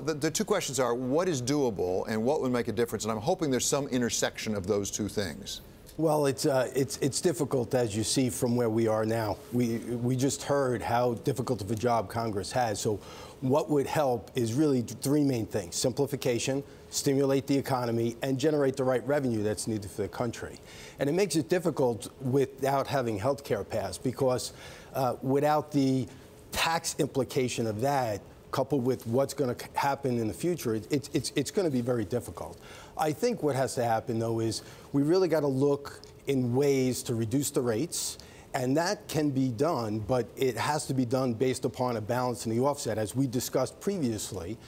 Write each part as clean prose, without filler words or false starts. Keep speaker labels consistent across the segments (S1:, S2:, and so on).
S1: The two questions are, what is doable and what would make a difference? And I'm hoping there's some intersection of those two things.
S2: Well, it's difficult, as you see, from where we are now. We just heard how difficult of a job Congress has. So what would help is really three main things: simplification, stimulate the economy, and generate the right revenue that's needed for the country. And it makes it difficult without having health care passed, because without the tax implication of that, coupled with what's going to happen in the future, it's going to be very difficult. I think what has to happen, though, is we really got to look in ways to reduce the rates, and that can be done, but it has to be done based upon a balance in the offset. As we discussed previously,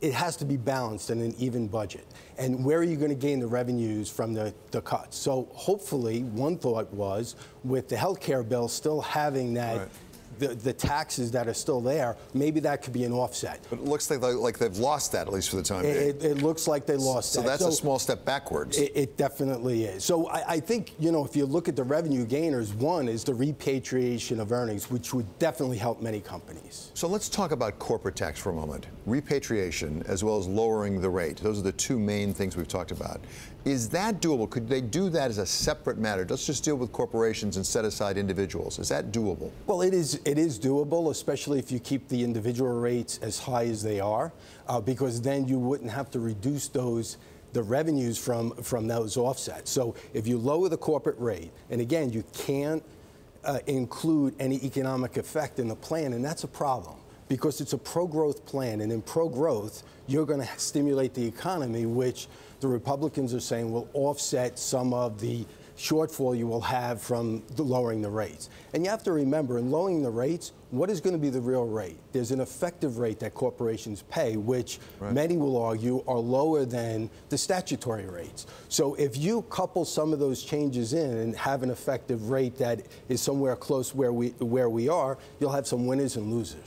S2: it has to be balanced in an even budget. And where are you going to gain the revenues from the cuts? So hopefully, one thought was, with the health care bill still having that, right, the taxes that are still there, maybe that could be an offset.
S1: But it looks like they've lost that, at least for the time being.
S2: It looks like they lost that.
S1: So that's a small step backwards.
S2: It definitely is. So I think, if you look at the revenue gainers, one is the repatriation of earnings, which would definitely help many companies.
S1: So let's talk about corporate tax for a moment. Repatriation, as well as lowering the rate. Those are the two main things we've talked about. Is that doable? Could they do that as a separate matter? Let's just deal with corporations and set aside individuals. Is that doable?
S2: Well, it is doable, especially if you keep the individual rates as high as they are, because then you wouldn't have to reduce the revenues from those offsets. So if you lower the corporate rate, and again, you can't include any economic effect in the plan, and that's a problem, because it's a pro-growth plan, and in pro-growth, you're going to stimulate the economy, which the Republicans are saying will offset some of the shortfall you will have from lowering the rates. And you have to remember, in lowering the rates, what is going to be the real rate? There's an effective rate that corporations pay, which many will argue are lower than the statutory rates. So if you couple some of those changes in and have an effective rate that is somewhere close where we are, you'll have some winners and losers.